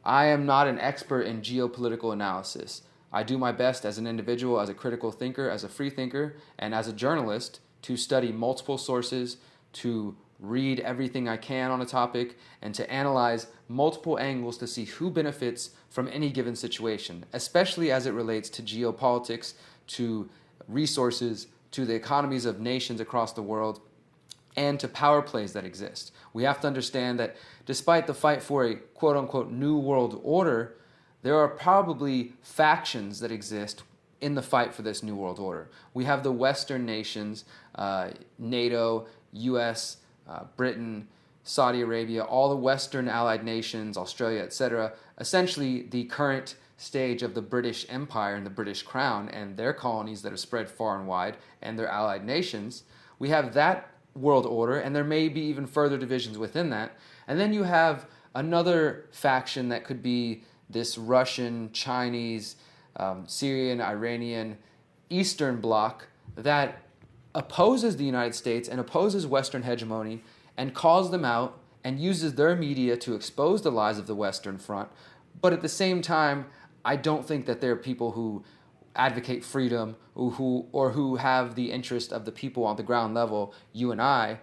I am not an expert in geopolitical analysis. I do my best as an individual, as a critical thinker, as a free thinker, and as a journalist to study multiple sources, to read everything I can on a topic, and to analyze multiple angles to see who benefits from any given situation, especially as it relates to geopolitics, to resources, to the economies of nations across the world, and to power plays that exist. We have to understand that despite the fight for a quote-unquote new world order, there are probably factions that exist in the fight for this new world order. We have the Western nations, NATO, US, Britain, Saudi Arabia, all the Western allied nations, Australia, etc., essentially the current stage of the British Empire and the British Crown and their colonies that have spread far and wide and their allied nations. We have that world order, and there may be even further divisions within that. And then you have another faction that could be this Russian, Chinese, Syrian, Iranian, Eastern bloc that opposes the United States and opposes Western hegemony and calls them out and uses their media to expose the lies of the Western Front. But at the same time, I don't think that there are people who advocate freedom or who have the interest of the people on the ground level, you and I,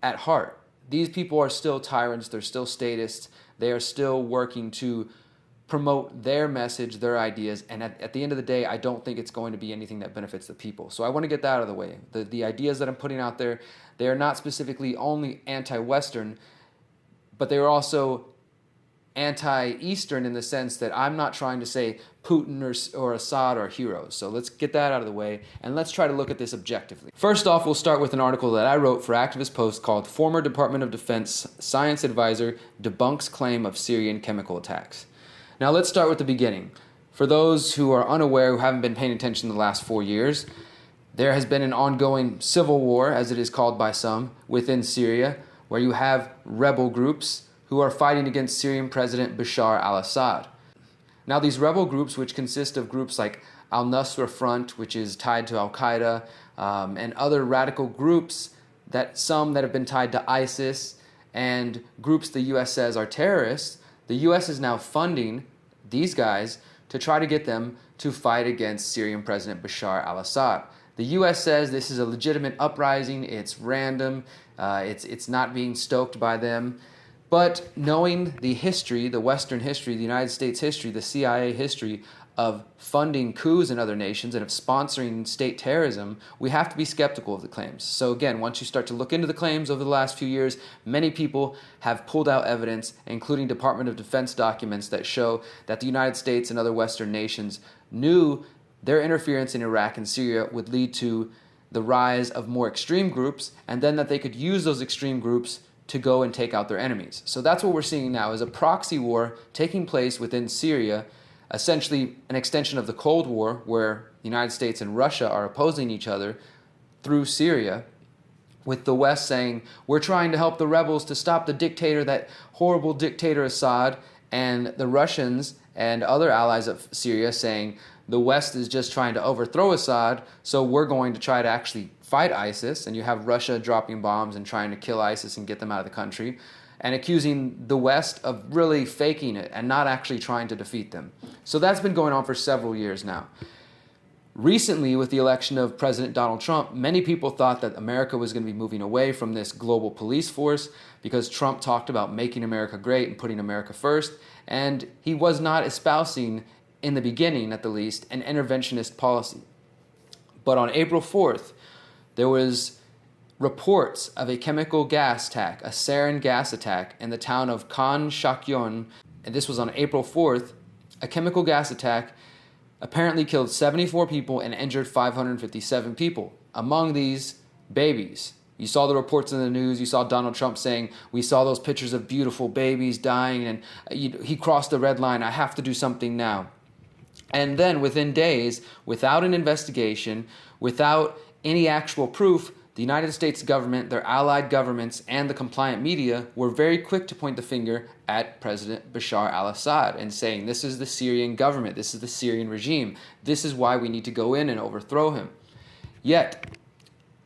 at heart. These people are still tyrants, they're still statists, they are still working to promote their message, their ideas, and at the end of the day, I don't think it's going to be anything that benefits the people. So I want to get that out of the way. The ideas that I'm putting out there, they are not specifically only anti-Western, but they are also anti-Eastern in the sense that I'm not trying to say Putin or Assad are heroes. So let's get that out of the way and let's try to look at this objectively. First off, we'll start with an article that I wrote for Activist Post called "Former Department of Defense Science Advisor Debunks Claim of Syrian Chemical Attacks." Now let's start with the beginning. For those who are unaware, who haven't been paying attention the last 4 years, there has been an ongoing civil war, as it is called by some, within Syria, where you have rebel groups who are fighting against Syrian President Bashar al-Assad. Now these rebel groups, which consist of groups like Al-Nusra Front, which is tied to Al-Qaeda, and other radical groups, some that have been tied to ISIS, and groups the U.S. says are terrorists, the U.S. is now funding these guys to try to get them to fight against Syrian President Bashar al-Assad. The U.S. says this is a legitimate uprising, it's random, it's not being stoked by them. But knowing the history, the Western history, the United States history, the CIA history of funding coups in other nations and of sponsoring state terrorism, we have to be skeptical of the claims. So again, once you start to look into the claims over the last few years, many people have pulled out evidence, including Department of Defense documents that show that the United States and other Western nations knew their interference in Iraq and Syria would lead to the rise of more extreme groups, and then that they could use those extreme groups to go and take out their enemies. So that's what we're seeing now, is a proxy war taking place within Syria, essentially an extension of the Cold War, where the United States and Russia are opposing each other through Syria, with the West saying, we're trying to help the rebels to stop the dictator, that horrible dictator Assad, and the Russians and other allies of Syria saying, the West is just trying to overthrow Assad, so we're going to try to actually fight ISIS, and you have Russia dropping bombs and trying to kill ISIS and get them out of the country, and accusing the West of really faking it and not actually trying to defeat them. So that's been going on for several years now. Recently, with the election of President Donald Trump, many people thought that America was going to be moving away from this global police force because Trump talked about making America great and putting America first, and he was not espousing, in the beginning at the least, an interventionist policy. But on April 4th, there was reports of a chemical gas attack, a sarin gas attack, in the town of confflict, and this was on April 4th. A chemical gas attack apparently killed 74 people and injured 557 people. Among these, babies. You saw the reports in the news, you saw Donald Trump saying, we saw those pictures of beautiful babies dying, and he crossed the red line, I have to do something now. And then within days, without an investigation, without any actual proof, the United States government, their allied governments, and the compliant media were very quick to point the finger at President Bashar al-Assad and saying, this is the Syrian government, this is the Syrian regime, this is why we need to go in and overthrow him. Yet,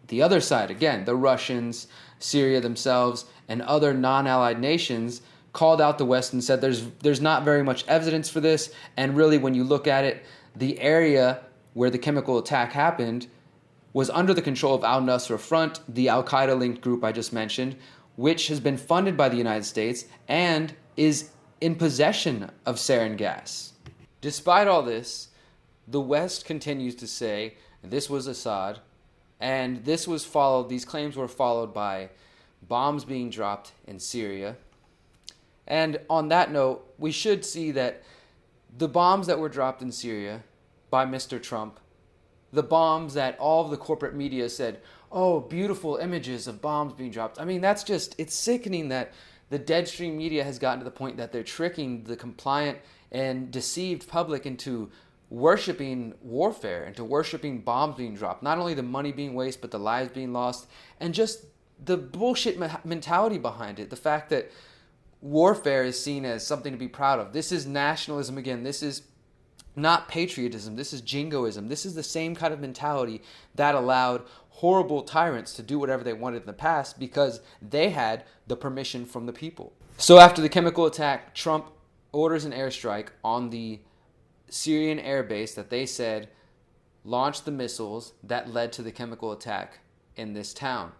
the other side, again, the Russians, Syria themselves, and other non-allied nations called out the West and said there's not very much evidence for this, and really when you look at it, the area where the chemical attack happened was under the control of al-Nusra Front, the al-Qaeda-linked group I just mentioned, which has been funded by the United States and is in possession of sarin gas. Despite all this, the West continues to say this was Assad, and these claims were followed by bombs being dropped in Syria. And on that note, we should see that the bombs that were dropped in Syria by Mr. Trump, the bombs that all of the corporate media said, oh, beautiful images of bombs being dropped. I mean, it's sickening that the deadstream media has gotten to the point that they're tricking the compliant and deceived public into worshiping warfare, into worshiping bombs being dropped. Not only the money being wasted, but the lives being lost, and just the bullshit mentality behind it. The fact that warfare is seen as something to be proud of. This is nationalism again. This is not patriotism. This is jingoism. This is the same kind of mentality that allowed horrible tyrants to do whatever they wanted in the past because they had the permission from the people. So after the chemical attack, Trump orders an airstrike on the Syrian air base that they said launched the missiles that led to the chemical attack in this town.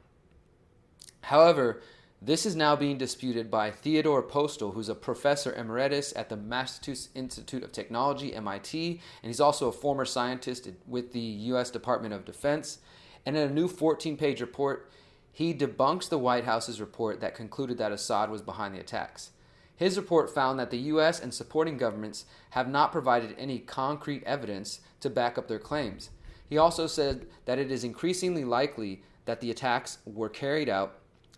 However, this is now being disputed by Theodore Postal, who's a professor emeritus at the Massachusetts Institute of Technology, MIT, and he's also a former scientist with the U.S. Department of Defense. And in a new 14-page report, he debunks the White House's report that concluded that Assad was behind the attacks. His report found that the U.S. and supporting governments have not provided any concrete evidence to back up their claims. He also said that it is increasingly likely that the attacks were carried out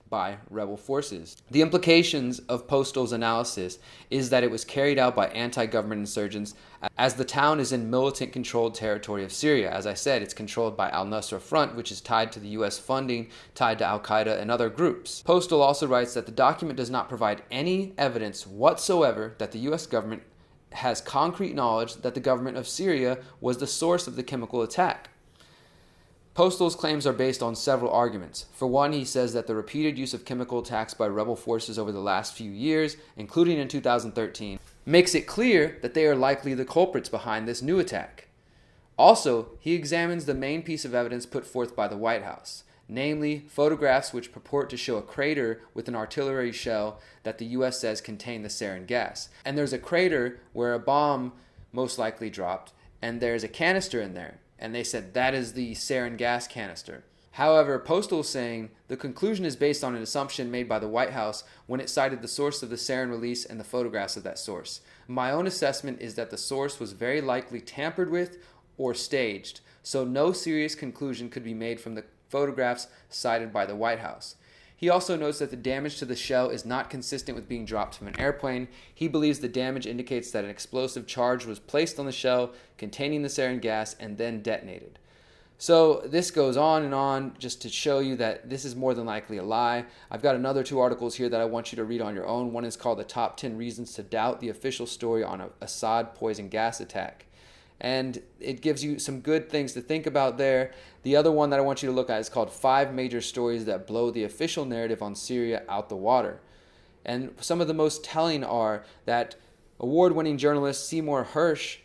by rebel forces. The implications of Postal's analysis is that it was carried out by anti-government insurgents as the town is in militant-controlled territory of Syria. As I said, it's controlled by al-Nusra Front, which is tied to the U.S. funding, tied to al-Qaeda and other groups. Postal also writes that the document does not provide any evidence whatsoever that the U.S. government has concrete knowledge that the government of Syria was the source of the chemical attack. Postal's claims are based on several arguments. For one, he says that the repeated use of chemical attacks by rebel forces over the last few years, including in 2013, makes it clear that they are likely the culprits behind this new attack. Also, he examines the main piece of evidence put forth by the White House, namely photographs which purport to show a crater with an artillery shell that the U.S. says contained the sarin gas. And there's a crater where a bomb most likely dropped, and there's a canister in there. And they said that is the sarin gas canister. However, Postal is saying the conclusion is based on an assumption made by the White House when it cited the source of the sarin release and the photographs of that source. My own assessment is that the source was very likely tampered with or staged, so no serious conclusion could be made from the photographs cited by the White House. He also notes that the damage to the shell is not consistent with being dropped from an airplane. He believes the damage indicates that an explosive charge was placed on the shell containing the sarin gas and then detonated. So this goes on and on just to show you that this is more than likely a lie. I've got another 2 articles here that I want you to read on your own. One is called The Top 10 Reasons to Doubt the Official Story on an Assad Poison Gas Attack. And it gives you some good things to think about there. The other one that I want you to look at is called 5 Major Stories That Blow the Official Narrative on Syria Out the Water. And some of the most telling are that award-winning journalist Seymour Hersh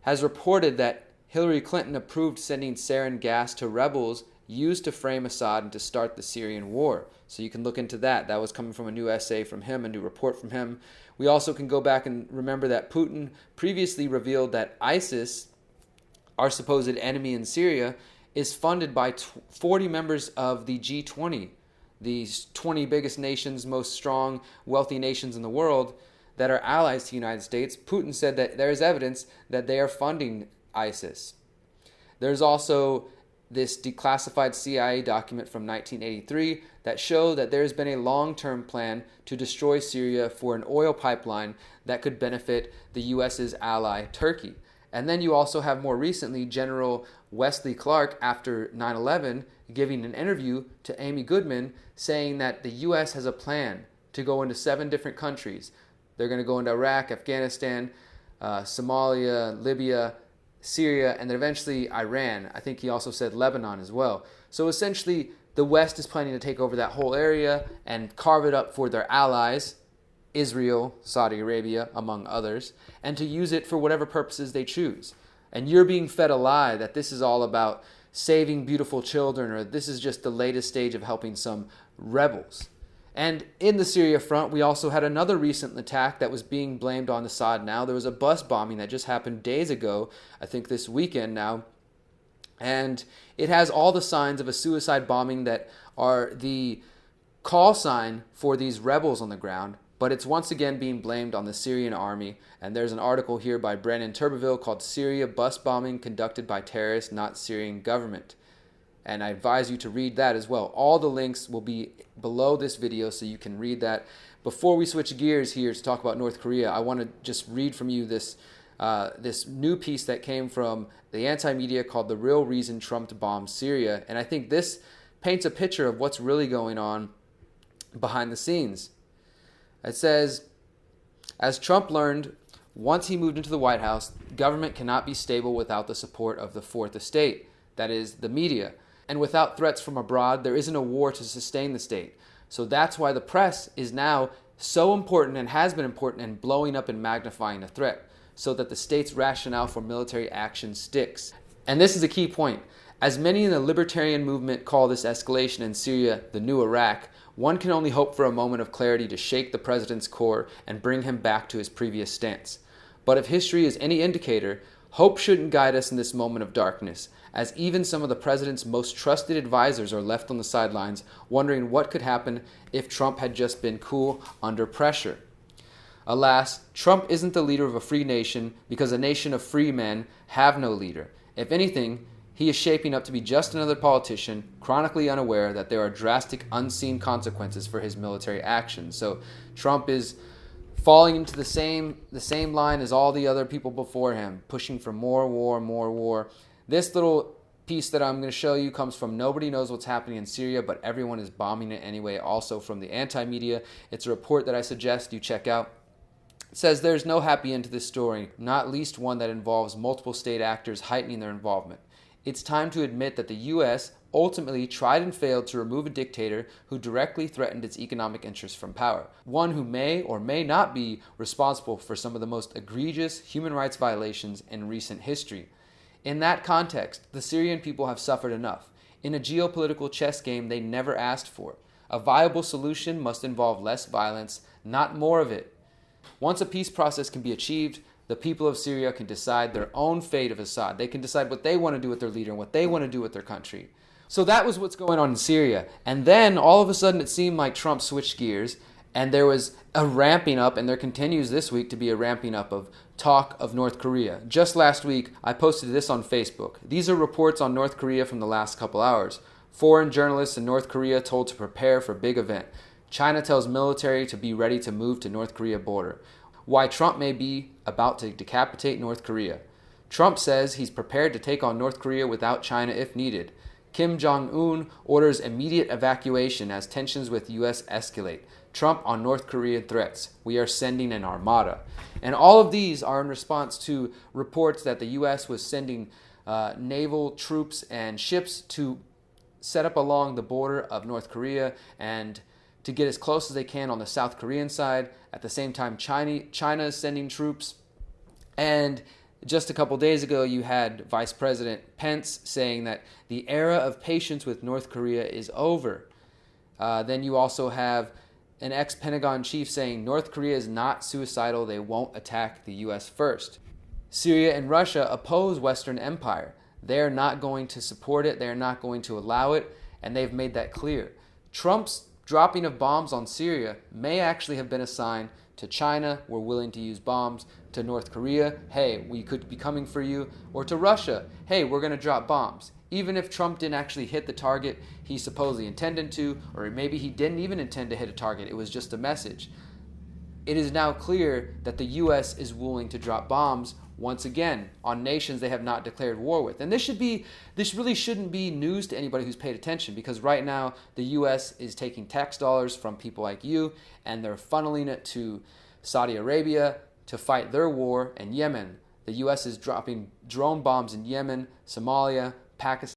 has reported that Hillary Clinton approved sending sarin gas to rebels used to frame Assad and to start the Syrian war. So you can look into that. That was coming from a new essay from him, a new report from him. We also can go back and remember that Putin previously revealed that ISIS, our supposed enemy in Syria, is funded by 40 members of the G20, these 20 biggest nations, most strong, wealthy nations in the world that are allies to the United States. Putin said that there is evidence that they are funding ISIS. There's also this declassified CIA document from 1983 that show that there's been a long-term plan to destroy Syria for an oil pipeline that could benefit the U.S.'s ally, Turkey. And then you also have more recently General Wesley Clark, after 9/11, giving an interview to Amy Goodman saying that the U.S. has a plan to go into 7 different countries. They're going to go into Iraq, Afghanistan, Somalia, Libya, Syria, and then eventually Iran. I think he also said Lebanon as well. So essentially, the West is planning to take over that whole area and carve it up for their allies, Israel, Saudi Arabia, among others, and to use it for whatever purposes they choose. And you're being fed a lie that this is all about saving beautiful children, or this is just the latest stage of helping some rebels. And in the Syria front, we also had another recent attack that was being blamed on Assad now. There was a bus bombing that just happened days ago, I think this weekend now. And it has all the signs of a suicide bombing that are the call sign for these rebels on the ground. But it's once again being blamed on the Syrian army. And there's an article here by Brennan Turbeville called Syria Bus Bombing Conducted by Terrorists, Not Syrian Government. And I advise you to read that as well. All the links will be below this video so you can read that. Before we switch gears here to talk about North Korea, I want to just read from you this new piece that came from the anti-media called The Real Reason Trump Bombed Syria. And I think this paints a picture of what's really going on behind the scenes. It says, as Trump learned once he moved into the White House, government cannot be stable without the support of the fourth estate, that is, the media. And without threats from abroad, there isn't a war to sustain the state. So that's why the press is now so important and has been important in blowing up and magnifying the threat, so that the state's rationale for military action sticks. And this is a key point. As many in the libertarian movement call this escalation in Syria the new Iraq, one can only hope for a moment of clarity to shake the president's core and bring him back to his previous stance. But if history is any indicator, hope shouldn't guide us in this moment of darkness, as even some of the president's most trusted advisors are left on the sidelines, wondering what could happen if Trump had just been cool under pressure. Alas, Trump isn't the leader of a free nation because a nation of free men have no leader. If anything, he is shaping up to be just another politician, chronically unaware that there are drastic, unseen consequences for his military actions. So Trump is falling into the same line as all the other people before him, pushing for more war, more war. This little piece that I'm going to show you comes from Nobody Knows What's Happening in Syria, but everyone is bombing it anyway, also from the anti-media. It's a report that I suggest you check out. It says there's no happy end to this story, not least one that involves multiple state actors heightening their involvement. It's time to admit that the U.S. ultimately tried and failed to remove a dictator who directly threatened its economic interests from power, one who may or may not be responsible for some of the most egregious human rights violations in recent history. In that context, the Syrian people have suffered enough, in a geopolitical chess game they never asked for. A viable solution must involve less violence, not more of it. Once a peace process can be achieved, the people of Syria can decide their own fate of Assad. They can decide what they want to do with their leader and what they want to do with their country. So that was what's going on in Syria. And then all of a sudden it seemed like Trump switched gears and there was a ramping up, and there continues this week to be a ramping up of talk of North Korea. Just last week, I posted this on Facebook. These are reports on North Korea from the last couple hours. Foreign journalists in North Korea told to prepare for big event. China tells military to be ready to move to North Korea border. Why Trump may be about to decapitate North Korea. Trump says he's prepared to take on North Korea without China if needed. Kim Jong-un orders immediate evacuation as tensions with U.S. escalate. Trump on North Korean threats. We are sending an armada. And all of these are in response to reports that the U.S. was sending naval troops and ships to set up along the border of North Korea and to get as close as they can on the South Korean side. At the same time, China is sending troops. And just a couple days ago, you had Vice President Pence saying that the era of patience with North Korea is over. Then you also have an ex-Pentagon chief saying North Korea is not suicidal, they won't attack the U.S. first. Syria and Russia oppose Western empire. They're not going to support it, they're not going to allow it, and they've made that clear. Trump's dropping of bombs on Syria may actually have been a sign to China, we're willing to use bombs, to North Korea, hey, we could be coming for you, or to Russia, hey, we're going to drop bombs. Even if Trump didn't actually hit the target he supposedly intended to, or maybe he didn't even intend to hit a target, it was just a message. It is now clear that the U.S. is willing to drop bombs once again on nations they have not declared war with. And this really shouldn't be news to anybody who's paid attention, because right now the U.S. is taking tax dollars from people like you and they're funneling it to Saudi Arabia to fight their war in Yemen. The U.S. is dropping drone bombs in Yemen, Somalia, Pakistan,